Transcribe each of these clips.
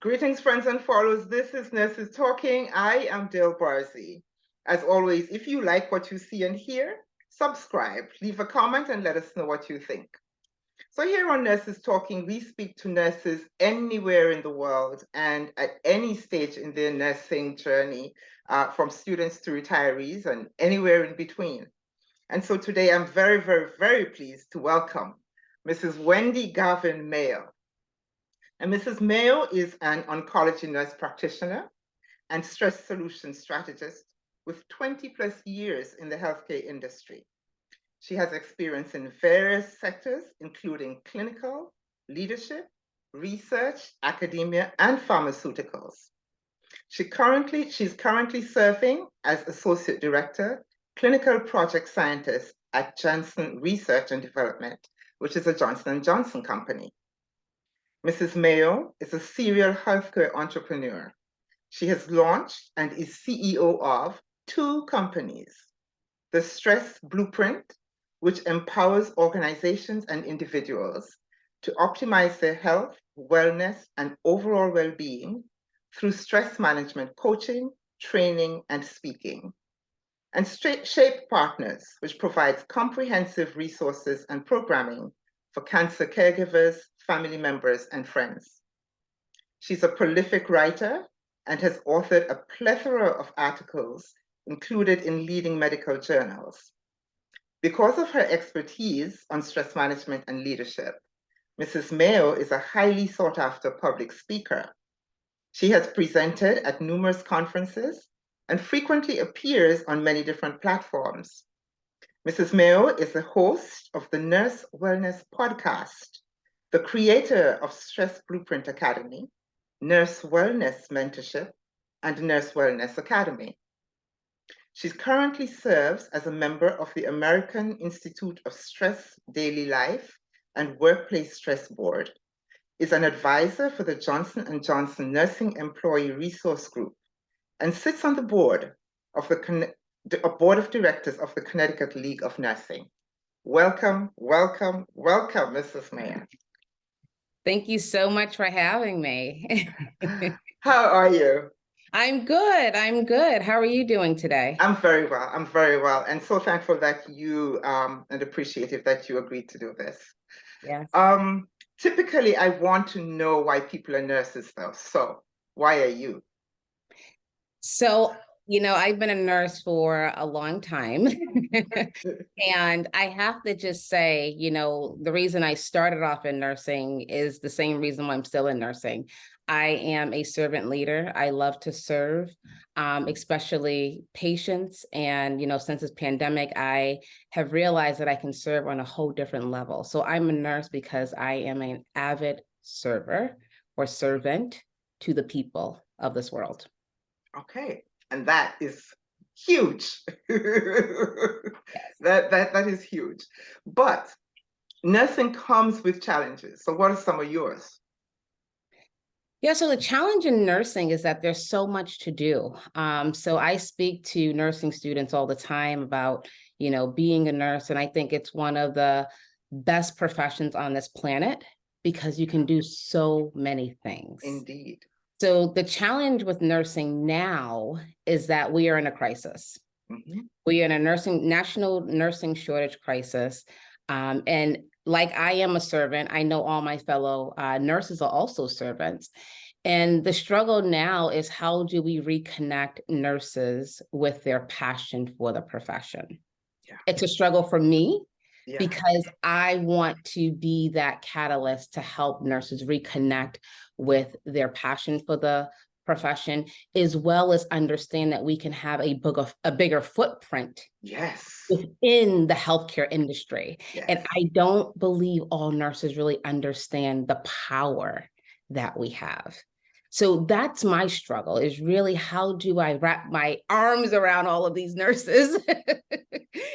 Greetings, friends and followers. This is Nurses Talking. I am Dale Barzy. As always, if you like what you see and hear, subscribe, leave a comment, and let us know what you think. So here on Nurses Talking, we speak to nurses anywhere in the world and at any stage in their nursing journey, from students to retirees and anywhere in between. And so today I'm very, very, very pleased to welcome Mrs. Wendy Gavin Mayo. And Mrs. Mayo is an oncology nurse practitioner and stress solution strategist with 20 plus years in the healthcare industry. She has experience in various sectors, including clinical, leadership, research, academia, and pharmaceuticals. She's currently serving as Associate Director, Clinical Project Scientist at Janssen Research and Development, which is a Johnson & Johnson company. Mrs. Mayo is a serial healthcare entrepreneur. She has launched and is CEO of 2 companies, the Stress Blueprint, which empowers organizations and individuals to optimize their health, wellness, and overall well-being through stress management coaching, training, and speaking. And Shape Partners, which provides comprehensive resources and programming for cancer caregivers, family members, and friends. She's a prolific writer and has authored a plethora of articles included in leading medical journals. Because of her expertise on stress management and leadership, Mrs. Mayo is a highly sought after public speaker. She has presented at numerous conferences and frequently appears on many different platforms. Mrs. Mayo is the host of the Nurse Wellness Podcast, the creator of Stress Blueprint Academy, Nurse Wellness Mentorship, and Nurse Wellness Academy. She currently serves as a member of the American Institute of Stress Daily Life and Workplace Stress Board, is an advisor for the Johnson & Johnson Nursing Employee Resource Group, and sits on the board of the Board of Directors of the Connecticut League of Nursing. Welcome, welcome, welcome, Mrs. Mayo. Thank you so much for having me. How are you? I'm good. I'm good. How are you doing today? I'm very well. I'm very well. And so thankful that you, and appreciative that you agreed to do this. Yes. Typically, I want to know why people are nurses, though. So why are you? So, I've been a nurse for a long time. And I have to just say, the reason I started off in nursing is the same reason why I'm still in nursing. I am a servant leader. I love to serve, especially patients. And, since this pandemic, I have realized that I can serve on a whole different level. So I'm a nurse because I am an avid server or servant to the people of this world. Okay, and that is huge. That is huge. But nursing comes with challenges. So what are some of yours? Yeah, so the challenge in nursing is that there's so much to do. So I speak to nursing students all the time about, being a nurse, and I think it's one of the best professions on this planet because you can do so many things. Indeed. So the challenge with nursing now is that we are in a crisis. Mm-hmm. We are in a national nursing shortage crisis. And like I am a servant, I know all my fellow nurses are also servants. And the struggle now is how do we reconnect nurses with their passion for the profession? Yeah. It's a struggle for me. Yeah. Because I want to be that catalyst to help nurses reconnect with their passion for the profession, as well as understand that we can have a bigger footprint. Yes. Within the healthcare industry. Yes. And I don't believe all nurses really understand the power that we have. So that's my struggle, is really how do I wrap my arms around all of these nurses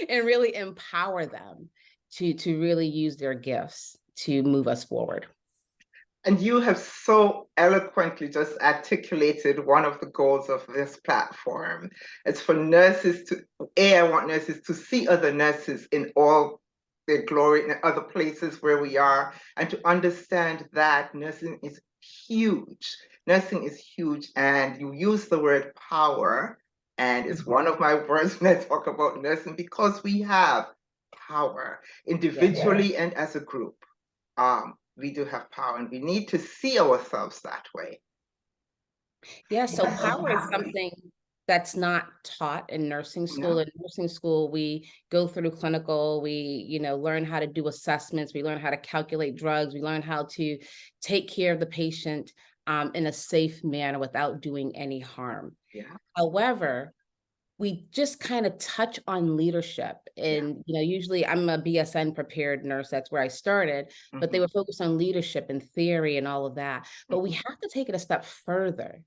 and really empower them to really use their gifts to move us forward. And you have so eloquently just articulated one of the goals of this platform. It's for nurses to, I want nurses to see other nurses in all their glory in other places where we are, and to understand that nursing is huge. Nursing is huge, and you use the word power, and it's one of my words when I talk about nursing, because we have power individually and as a group. We do have power, and we need to see ourselves that way. Yeah, so power is something that's not taught in nursing school. No. In nursing school, we go through clinical, we learn how to do assessments, we learn how to calculate drugs, we learn how to take care of the patient in a safe manner without doing any harm. Yeah. However, we just kind of touch on leadership. And, usually I'm a BSN prepared nurse. That's where I started, but they were focused on leadership and theory and all of that. But we have to take it a step further.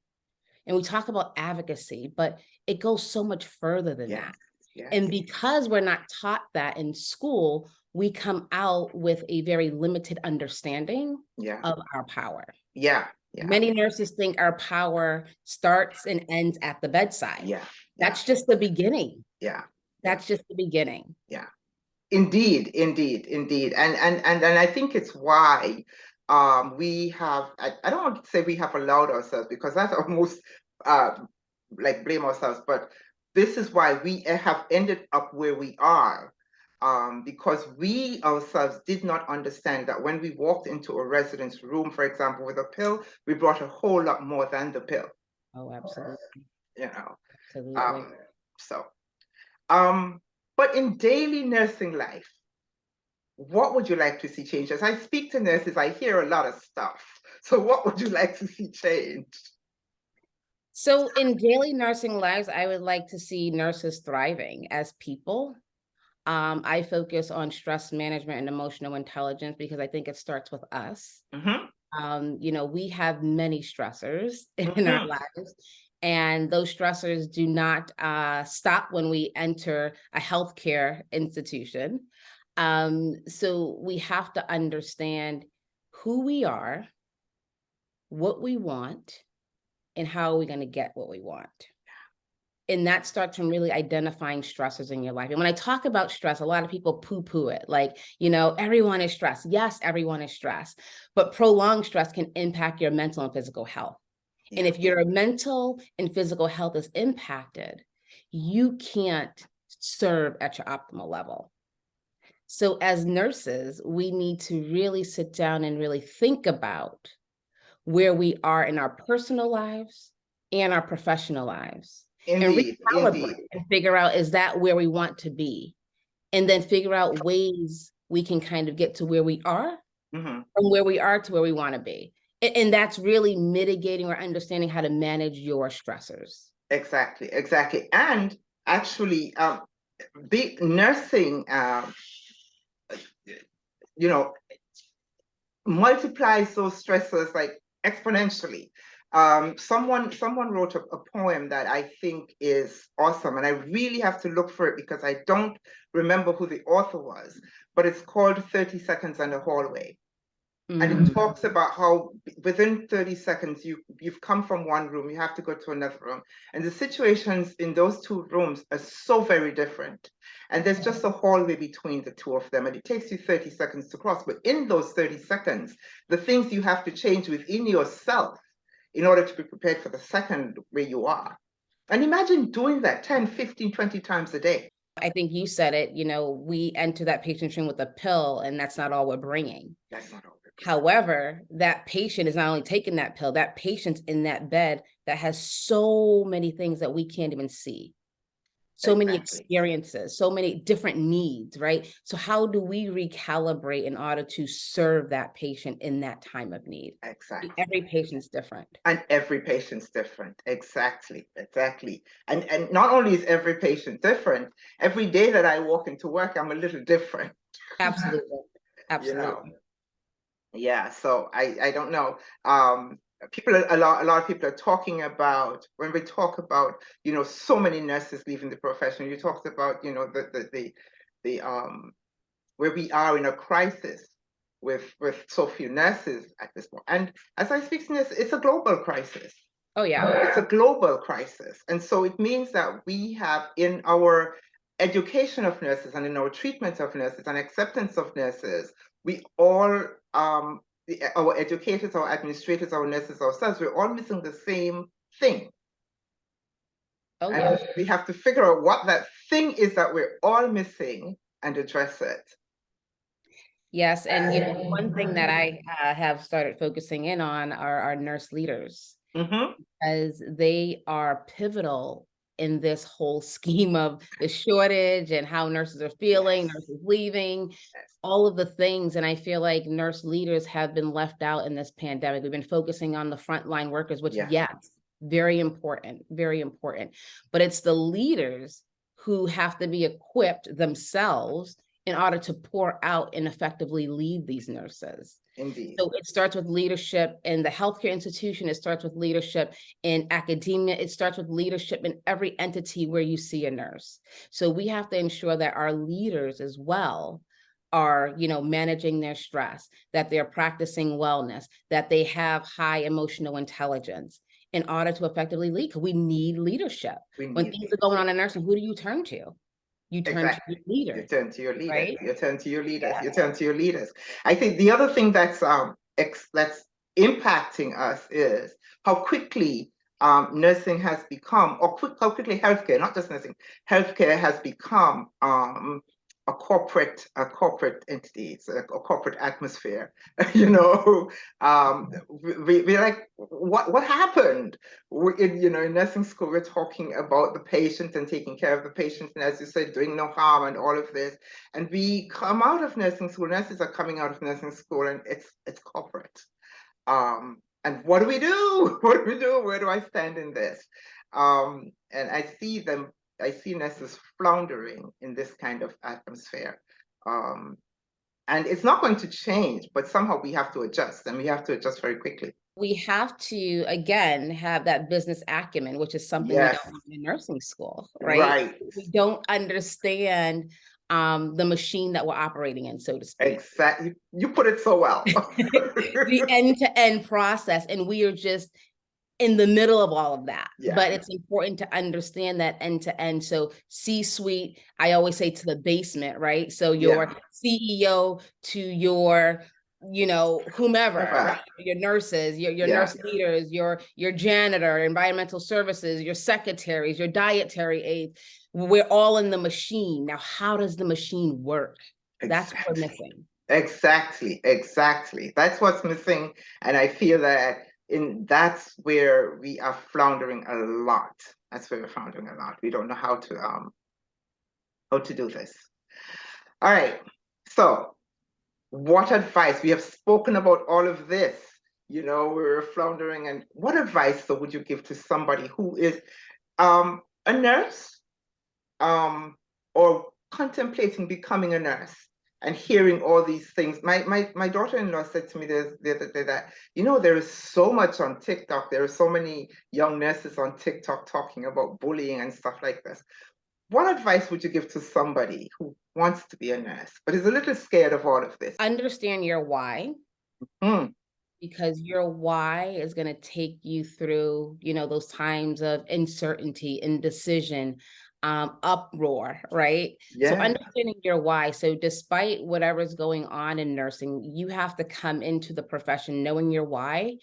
And we talk about advocacy, but it goes so much further than that. And because we're not taught that in school, we come out with a very limited understanding of our power. Many nurses think our power starts and ends at the bedside. That's just the beginning. That's just the beginning. Indeed. And I think it's why we have, I don't want to say we have allowed ourselves, because that's almost like blame ourselves, but this is why we have ended up where we are, because we ourselves did not understand that when we walked into a resident's room, for example, with a pill, we brought a whole lot more than the pill. Oh, absolutely. Absolutely. But in daily nursing life, what would you like to see change? As I speak to nurses, I hear a lot of stuff. So what would you like to see changed? So in daily nursing lives, I would like to see nurses thriving as people. I focus on stress management and emotional intelligence because I think it starts with us. We have many stressors in our lives, and those stressors do not stop when we enter a healthcare institution. So we have to understand who we are, what we want, and how are we going to get what we want. And that starts from really identifying stressors in your life. And when I talk about stress, a lot of people poo-poo it. Like, everyone is stressed. Yes, everyone is stressed. But prolonged stress can impact your mental and physical health. And if your mental and physical health is impacted, you can't serve at your optimal level. So as nurses, we need to really sit down and really think about where we are in our personal lives and our professional lives. Indeed. And figure out, is that where we want to be? And then figure out ways we can kind of get to where we are from where we are to where we want to be. And that's really mitigating or understanding how to manage your stressors. Exactly. And actually, nursing, multiplies those stressors like exponentially. Someone wrote a poem that I think is awesome, and I really have to look for it because I don't remember who the author was, but it's called 30 Seconds in the Hallway. And it talks about how within 30 seconds, you've come from one room, you have to go to another room. And the situations in those two rooms are so very different. And there's just a hallway between the two of them. And it takes you 30 seconds to cross. But in those 30 seconds, the things you have to change within yourself in order to be prepared for the second where you are. And imagine doing that 10, 15, 20 times a day. I think you said it, we enter that patient's room with a pill, and that's not all we're bringing. That's not all. However, that patient is not only taking that pill, that patient's in that bed that has so many things that we can't even see. So many experiences, so many different needs, right? So how do we recalibrate in order to serve that patient in that time of need? Exactly. Every patient's different. And every patient's different. Exactly. And not only is every patient different, every day that I walk into work, I'm a little different. Absolutely. Absolutely. So I don't know. A lot of people are talking about, when we talk about, so many nurses leaving the profession, you talked about, the where we are in a crisis with so few nurses at this point. And as I speak to nurses, it's a global crisis. Oh yeah. It's a global crisis. And so it means that we have in our education of nurses and in our treatment of nurses and acceptance of nurses, we all, our educators, our administrators, our nurses ourselves, we're all missing the same thing. Oh, and yeah. we have to figure out what that thing is that we're all missing and address it. Yes, and you know, one thing that I have started focusing in on are our nurse leaders, as they are pivotal in this whole scheme of the shortage and how nurses are feeling, nurses leaving, all of the things. And I feel like nurse leaders have been left out in this pandemic. We've been focusing on the frontline workers, which yes, very important, very important. But it's the leaders who have to be equipped themselves in order to pour out and effectively lead these nurses. Indeed. So it starts with leadership in the healthcare institution. It starts with leadership in academia. It starts with leadership in every entity where you see a nurse. So we have to ensure that our leaders as well are, you know, managing their stress, that they're practicing wellness, that they have high emotional intelligence in order to effectively lead, because we need leadership. When things are going on in nursing, who do you turn to? You turn to your leader. You turn to your leaders. Right? You turn to your leaders. You turn to your leaders. I think the other thing that's impacting us is how quickly nursing has become, or how quickly healthcare, not just nursing, healthcare has become a corporate entity. It's a corporate atmosphere. You know, we're like, what happened? In nursing school, we're talking about the patient and taking care of the patient, and as you said, doing no harm and all of this. And we come out of nursing school. Nurses are coming out of nursing school, and it's corporate. And what do we do? What do we do? Where do I stand in this? And I see nurses floundering in this kind of atmosphere. And it's not going to change, but somehow we have to adjust, and we have to adjust very quickly. We have to, again, have that business acumen, which is something we don't have in nursing school, right? We don't understand the machine that we're operating in, so to speak. Exactly. You put it so well. The end-to-end process, and we are just in the middle of all of that. But it's important to understand that end to end. So C-suite, I always say, to the basement, right? So your CEO to your, you know, whomever, right? Your nurses, your nurse leaders, your janitor, environmental services, your secretaries, your dietary aides. We're all in the machine. Now, how does the machine work? That's what we're missing. Exactly. That's what's missing. And I feel that that's where we are floundering a lot. We don't know how to do this. All right. So what advice? We have spoken about all of this. You know, we're floundering. And what advice, though, would you give to somebody who is a nurse or contemplating becoming a nurse and hearing all these things? My daughter-in-law said to me the other day that, you know, there is so much on TikTok. There are so many young nurses on TikTok talking about bullying and stuff like this. What advice would you give to somebody who wants to be a nurse, but is a little scared of all of this? Understand your why. Because your why is going to take you through, you know, those times of uncertainty, indecision, uproar, right? So understanding your why. So despite whatever's going on in nursing, you have to come into the profession knowing your why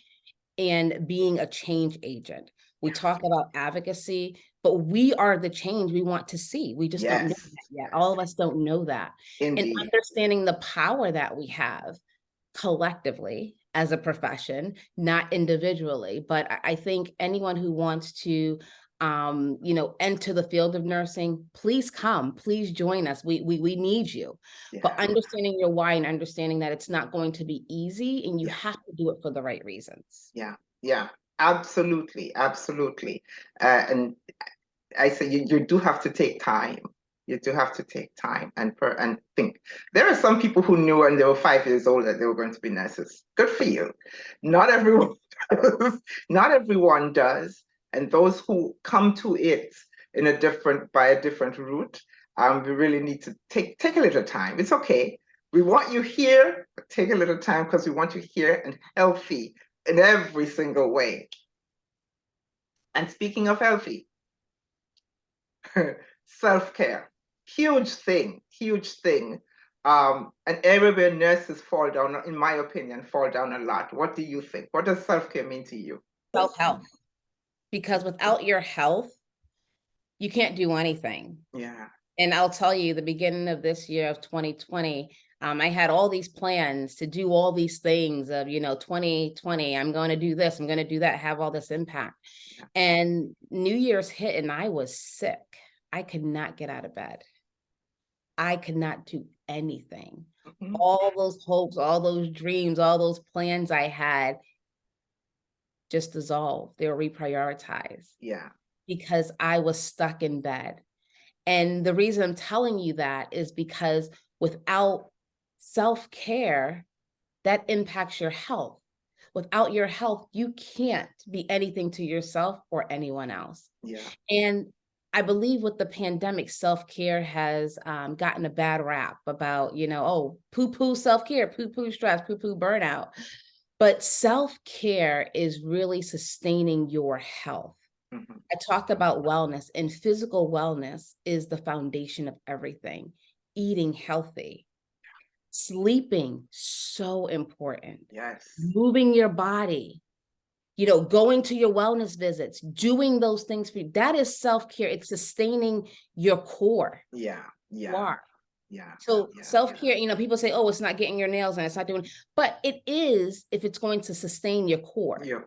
and being a change agent. We talk about advocacy, but we are the change we want to see. We just don't know that yet. All of us don't know that. Indeed. And understanding the power that we have collectively as a profession, not individually. But I think anyone who wants to, you know, enter the field of nursing, please come, please join us. We need you. But understanding your why and understanding that it's not going to be easy, and you have to do it for the right reasons. Yeah, absolutely. And I say you do have to take time. You do have to take time and think. There are some people who knew when they were 5 years old that they were going to be nurses. Good for you. Not everyone does. Not everyone does. And those who come to it by a different route, we really need to take a little time. It's okay. We want you here, but take a little time, because we want you here and healthy in every single way. And speaking of healthy, self-care. huge thing, huge thing. An area where nurses fall down, in my opinion, fall down a lot. What do you think? What does self-care mean to you? Self-help. Because without your health, you can't do anything. Yeah. And I'll tell you, the beginning of this year of 2020, I had all these plans to do all these things of, 2020, I'm going to do this, I'm going to do that, have all this impact. Yeah. And New Year's hit and I was sick. I could not get out of bed. I could not do anything. Mm-hmm. All those hopes, all those dreams, all those plans I had just dissolved. They were reprioritized. Yeah. Because I was stuck in bed. And the reason I'm telling you that is because without self-care, that impacts your health. Without your health, you can't be anything to yourself or anyone else. Yeah. And I believe with the pandemic, self-care has gotten a bad rap about, oh, poo-poo self-care, poo-poo stress, poo-poo burnout. But self-care is really sustaining your health. Mm-hmm. I talked about wellness, and physical wellness is the foundation of everything. Eating healthy, sleeping, so important. Yes. Moving your body, going to your wellness visits, doing those things for you. That is self-care. It's sustaining your core. Yeah. Yeah. You are. Yeah. So Yeah. self-care, people say, oh, it's not getting your nails and it's not doing, but it is if it's going to sustain your core. Yeah.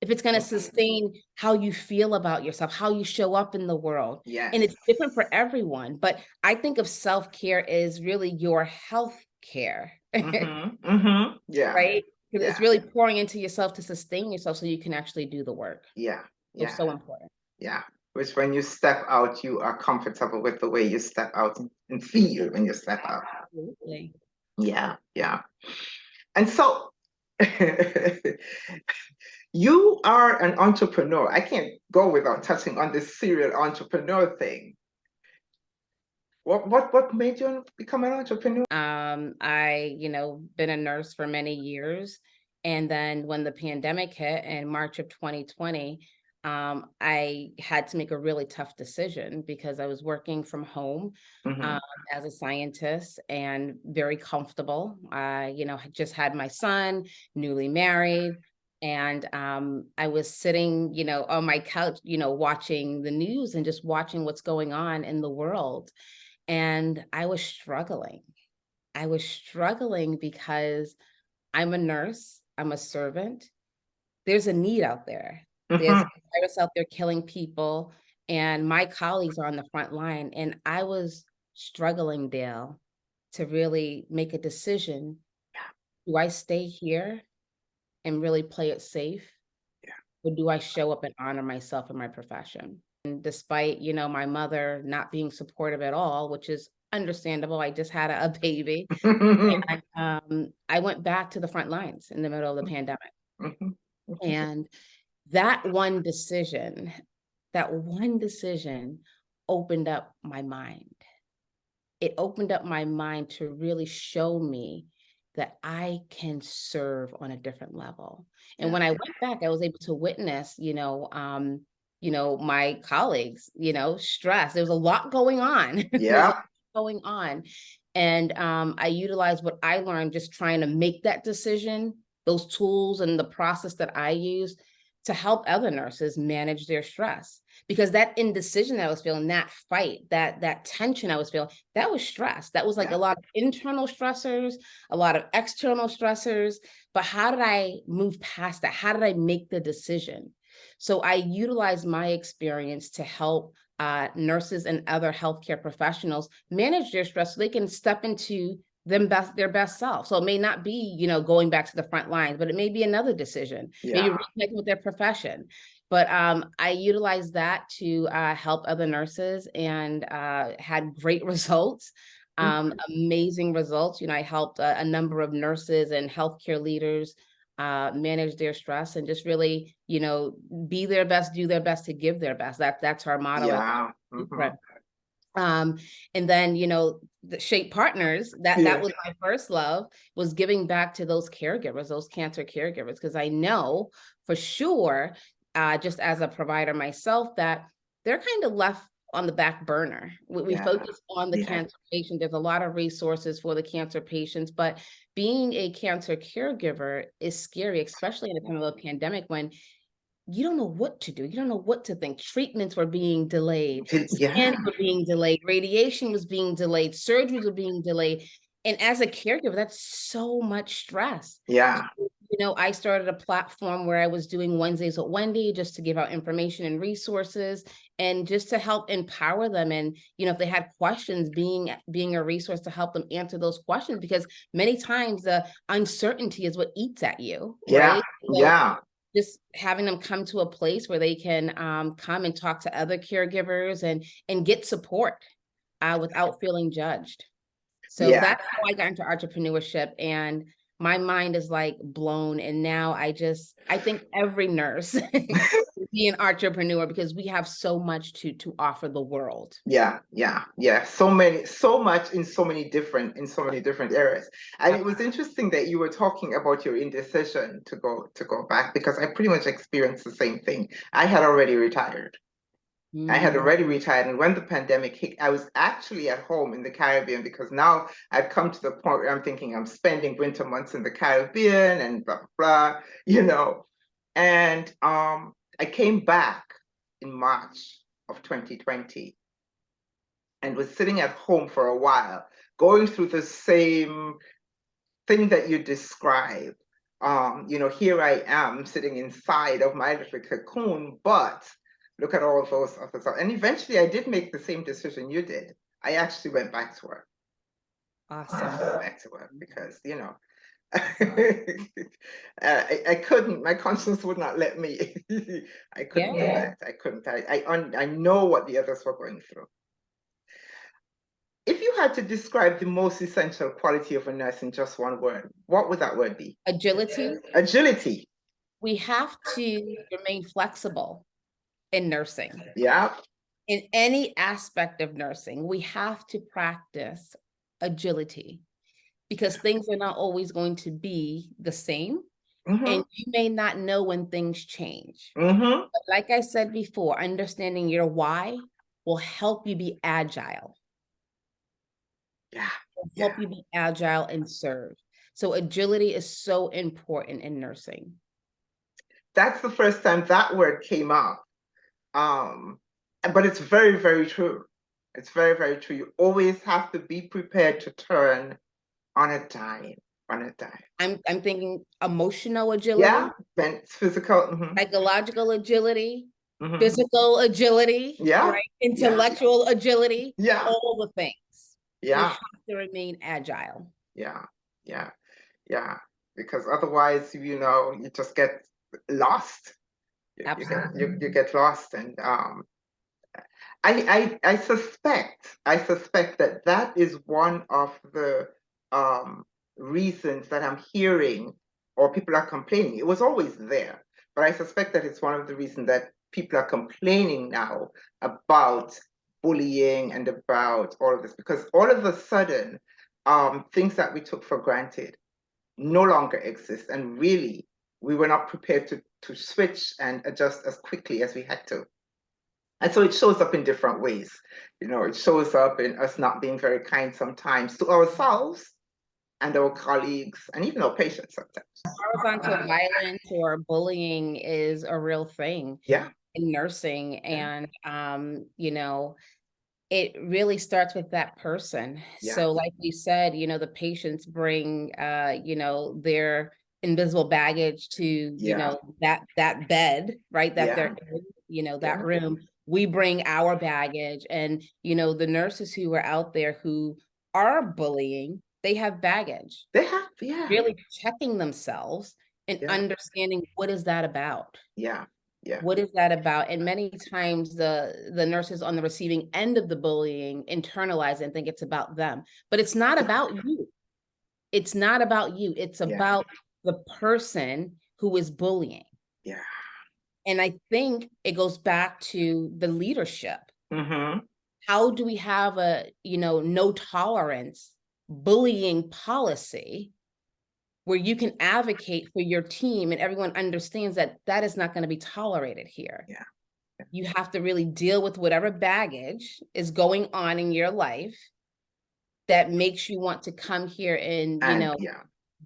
If it's going to sustain how you feel about yourself, how you show up in the world. Yes. And it's different for everyone. But I think of self-care as really your health care. Mm-hmm. Mm-hmm. Yeah. Right? Because Yeah. it's really pouring into yourself to sustain yourself so you can actually do the work. Yeah. Yeah. It's so important. Yeah. Which when you step out, you are comfortable with the way you step out and feel when you step out. Absolutely. Yeah. Yeah. And so you are an entrepreneur. I can't go without touching on this serial entrepreneur thing. What made you become an entrepreneur? I, been a nurse for many years. And then when the pandemic hit in March of 2020, I had to make a really tough decision because I was working from home as a scientist and very comfortable. I, just had my son, newly married. And I was sitting, on my couch, watching the news and just watching what's going on in the world. And I was struggling. I was struggling because I'm a nurse, I'm a servant. There's a need out there. There's a virus out there killing people, and my colleagues are on the front line. And I was struggling, Dale, to really make a decision. Do I stay here and really play it safe? Or do I show up and honor myself and my profession? And despite, my mother not being supportive at all, which is understandable, I just had a baby. And I went back to the front lines in the middle of the pandemic. And that one decision opened up my mind. It opened up my mind to really show me that I can serve on a different level. And when I went back, I was able to witness, my colleagues, stress. There was a lot going on. Yeah. Going on. And I utilized what I learned just trying to make that decision, those tools and the process that I use to help other nurses manage their stress. Because that indecision that I was feeling, that fight, that tension I was feeling, that was stress. That was like a lot of internal stressors, a lot of external stressors. But how did I move past that? How did I make the decision? So I utilized my experience to help nurses and other healthcare professionals manage their stress so they can step into their best self. So it may not be, going back to the front lines, but it may be another decision, maybe reconnecting with their profession. But I utilized that to help other nurses and had great results, amazing results. I helped a number of nurses and healthcare leaders manage their stress and just really, be their best, do their best to give their best. That's our motto. Yeah. And then, the Shape Partners, that was my first love, was giving back to those caregivers, those cancer caregivers, because I know for sure, just as a provider myself, that they're kind of left on the back burner. We focus on the cancer patient. There's a lot of resources for the cancer patients, but being a cancer caregiver is scary, especially in the time of a pandemic when you don't know what to do. You don't know what to think. Treatments were being delayed. Scans were being delayed. Radiation was being delayed. Surgeries were being delayed. And as a caregiver, that's so much stress. Yeah. So, I started a platform where I was doing Wednesdays with Wendy just to give out information and resources and just to help empower them. And, if they had questions, being a resource to help them answer those questions, because many times the uncertainty is what eats at you, right? So, just having them come to a place where they can come and talk to other caregivers and get support without feeling judged. So that's how I got into entrepreneurship, and my mind is like blown. And now I think every nurse be an entrepreneur because we have so much to offer the world. Yeah. So much in so many different areas. And it was interesting that you were talking about your indecision to go back, because I pretty much experienced the same thing. I had already retired. And when the pandemic hit, I was actually at home in the Caribbean, because now I've come to the point where I'm thinking I'm spending winter months in the Caribbean and blah, blah, And I came back in March of 2020 and was sitting at home for a while, going through the same thing that you described. Here I am sitting inside of my little cocoon, but look at all those other stuff. And eventually I did make the same decision you did. I actually went back to work. Awesome. Back to work because, I couldn't, my conscience would not let me. I couldn't do that. I couldn't. I know what the others were going through. If you had to describe the most essential quality of a nurse in just one word, what would that word be? Agility. Agility. We have to remain flexible in nursing. Yeah. In any aspect of nursing, we have to practice agility, because things are not always going to be the same. And you may not know when things change. But like I said before, understanding your why will help you be agile. Help you be agile and serve. So agility is so important in nursing. That's the first time that word came up. But it's very, very true. It's very, very true. You always have to be prepared to turn on a dime. I'm thinking emotional agility. Physical. Psychological agility. Physical agility. Right? Intellectual agility. All the things. You have to remain agile. Because otherwise, you just get lost. You get lost. And I suspect that is one of the reasons that I'm hearing, or people are complaining. It was always there, but I suspect that it's one of the reasons that people are complaining now about bullying and about all of this, because all of a sudden, things that we took for granted no longer exist, and really, we were not prepared to switch and adjust as quickly as we had to. And so it shows up in different ways. It shows up in us not being very kind sometimes to ourselves and our colleagues and even our patients sometimes. Horizontal violence or bullying is a real thing in nursing. And, it really starts with that person. So like we said, the patients bring, their invisible baggage to, that bed, right? That they're in, that room. We bring our baggage, and, the nurses who are out there who are bullying, they have baggage. They have, really checking themselves and understanding, what is that about? What is that about? And many times the nurses on the receiving end of the bullying internalize and think it's about them, but it's not about you. It's not about you. It's about the person who is bullying. And I think it goes back to the leadership. How do we have a, no tolerance bullying policy where you can advocate for your team and everyone understands that that is not going to be tolerated here? You have to really deal with whatever baggage is going on in your life that makes you want to come here and,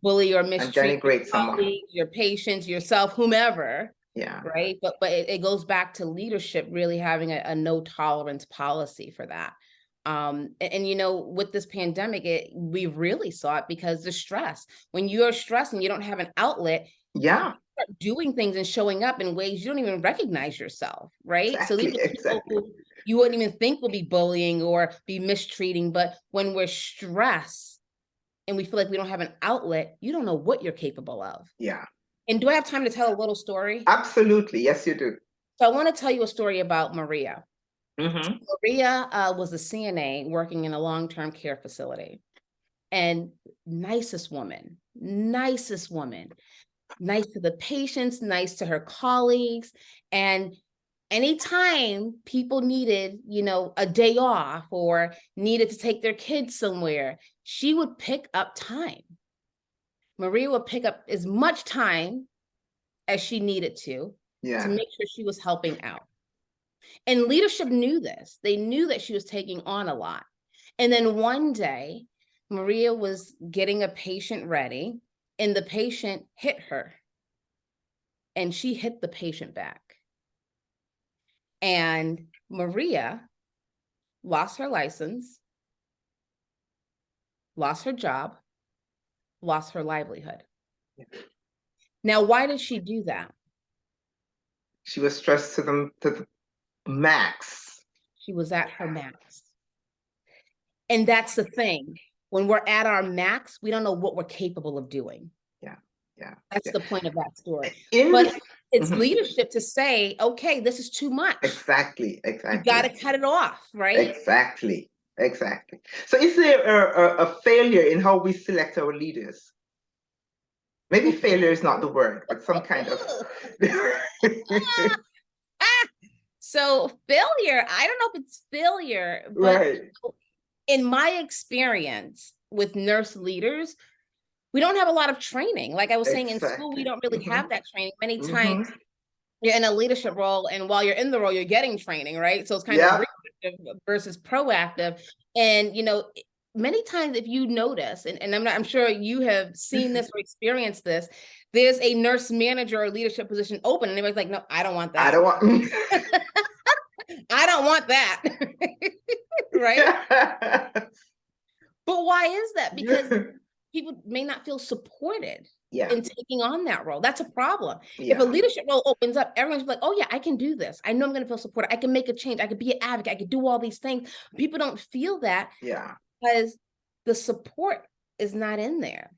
bully or mistreat your colleagues, your patients, yourself, whomever. Yeah. Right. But it goes back to leadership really having a no tolerance policy for that. And with this pandemic, we really saw it because the stress. When you're stressed and you don't have an outlet, you start doing things and showing up in ways you don't even recognize yourself, right? Exactly, so these are people who you wouldn't even think will be bullying or be mistreating, but when we're stressed and we feel like we don't have an outlet, you don't know what you're capable of. Yeah. And do I have time to tell a little story? Absolutely. Yes, you do. So I want to tell you a story about Maria. Mm-hmm. Maria was a CNA working in a long-term care facility, and nicest woman, nice to the patients, nice to her colleagues. And anytime people needed, a day off or needed to take their kids somewhere, she would pick up time. Maria would pick up as much time as she needed to make sure she was helping out. And leadership knew this. They knew that she was taking on a lot. And then one day, Maria was getting a patient ready, and the patient hit her. And she hit the patient back. And Maria lost her license, lost her job, lost her livelihood. Now, why did she do that? She was stressed to the max. She was at her max. And that's the thing. When we're at our max, we don't know what we're capable of doing. Yeah. That's the point of that story. But it's leadership to say, okay, this is too much. Exactly. You got to cut it off, right? Exactly. So is there a failure in how we select our leaders? Maybe failure is not the word, but some kind of... So failure, I don't know if it's failure, but in my experience with nurse leaders, we don't have a lot of training. Like I was saying, in school, we don't really have that training. Many times you're in a leadership role, and while you're in the role, you're getting training, right? So it's kind of reactive versus proactive. And, many times if you notice, and I'm sure you have seen this or experienced this, there's a nurse manager or leadership position open, and everybody's like, no, I don't want that. I don't want that. Right? But why is that? Because people may not feel supported in taking on that role. That's a problem. If a leadership role opens up, everyone's like, oh yeah, I can do this. I know I'm going to feel supported. I can make a change. I could be an advocate. I could do all these things. People don't feel that because the support is not in there.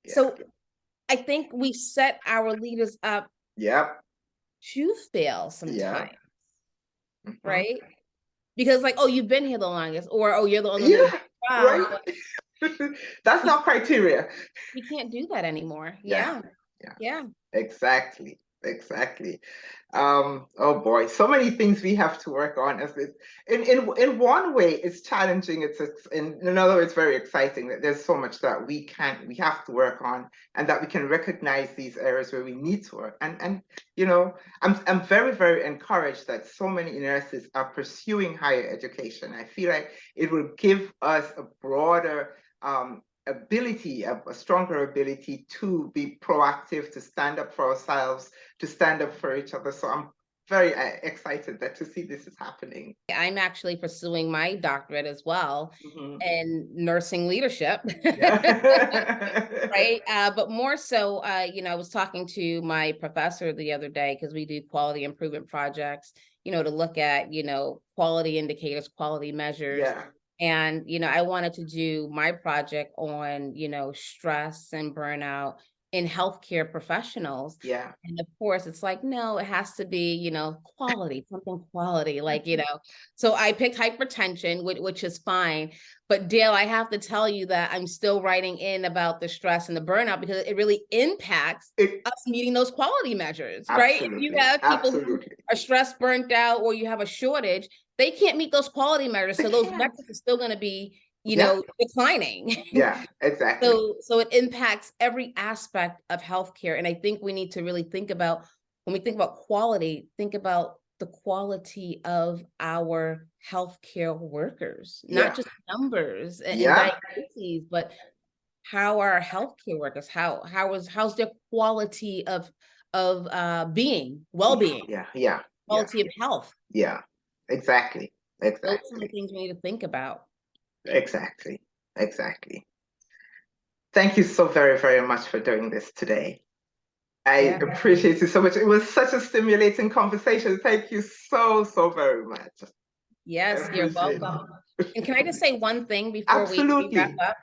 So I think we set our leaders up to fail sometimes. Right? Because like, oh, you've been here the longest, or oh, you're the only one. Right. That's not criteria. We can't do that anymore. Yeah. Exactly. Oh boy, so many things we have to work on. In one way, it's challenging. In another way, it's very exciting that there's so much that we have to work on, and that we can recognize these areas where we need to work. And I'm very, very encouraged that so many nurses are pursuing higher education. I feel like it will give us a broader ability, a stronger ability to be proactive, to stand up for ourselves, to stand up for each other. So I'm very excited to see this is happening. I'm actually pursuing my doctorate as well in nursing leadership. Right. But more so, I was talking to my professor the other day, because we do quality improvement projects, to look at, quality indicators, quality measures. And, I wanted to do my project on, stress and burnout in healthcare professionals. And of course, it's like, no, it has to be, quality, something quality, like, So I picked hypertension, which is fine. But Dale, I have to tell you that I'm still writing in about the stress and the burnout, because it really impacts us meeting those quality measures, right? If you have people who are stressed, burnt out, or you have a shortage, they can't meet those quality measures. So those metrics are still going to be, declining. Exactly. So it impacts every aspect of healthcare. And I think we need to really think about, when we think about quality, think about the quality of our healthcare workers, Yeah. not just numbers and Yeah. diagnoses, but how are healthcare workers, how's their quality of being, well-being, Yeah. quality of health. Yeah. Exactly. Those are the things we need to think about. Exactly. Thank you so very, very much for doing this today. I appreciate you so much. It was such a stimulating conversation. Thank you so, so very much. Yes, you're welcome. And can I just say one thing before we wrap up?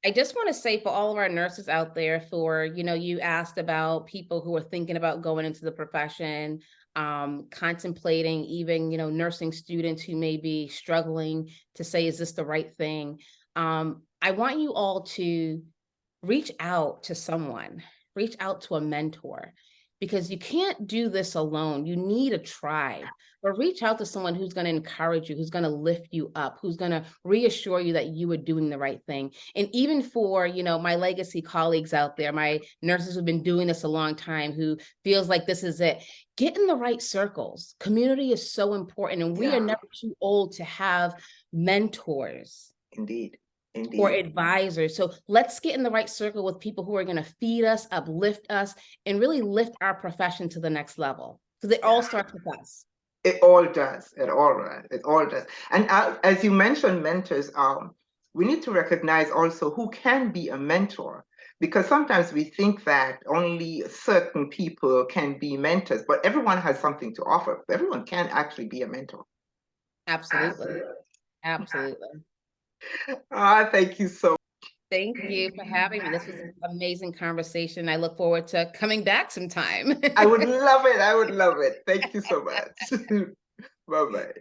I just want to say for all of our nurses out there, you asked about people who are thinking about going into the profession, contemplating even, nursing students who may be struggling to say, is this the right thing? I want you all to reach out to someone, reach out to a mentor, because you can't do this alone. You need a tribe, but reach out to someone who's going to encourage you, who's going to lift you up, who's going to reassure you that you are doing the right thing. And even for, my legacy colleagues out there, my nurses who've been doing this a long time, who feels like this is it, get in the right circles. Community is so important, and we are never too old to have mentors. Indeed. Or advisors. So let's get in the right circle with people who are going to feed us, uplift us, and really lift our profession to the next level. Because it all starts with us. It all does. It all does. And as you mentioned, mentors, we need to recognize also who can be a mentor, because sometimes we think that only certain people can be mentors, but everyone has something to offer. Everyone can actually be a mentor. Absolutely. Thank you so much. Thank you for having me. This was an amazing conversation. I look forward to coming back sometime. I would love it. Thank you so much. Bye-bye.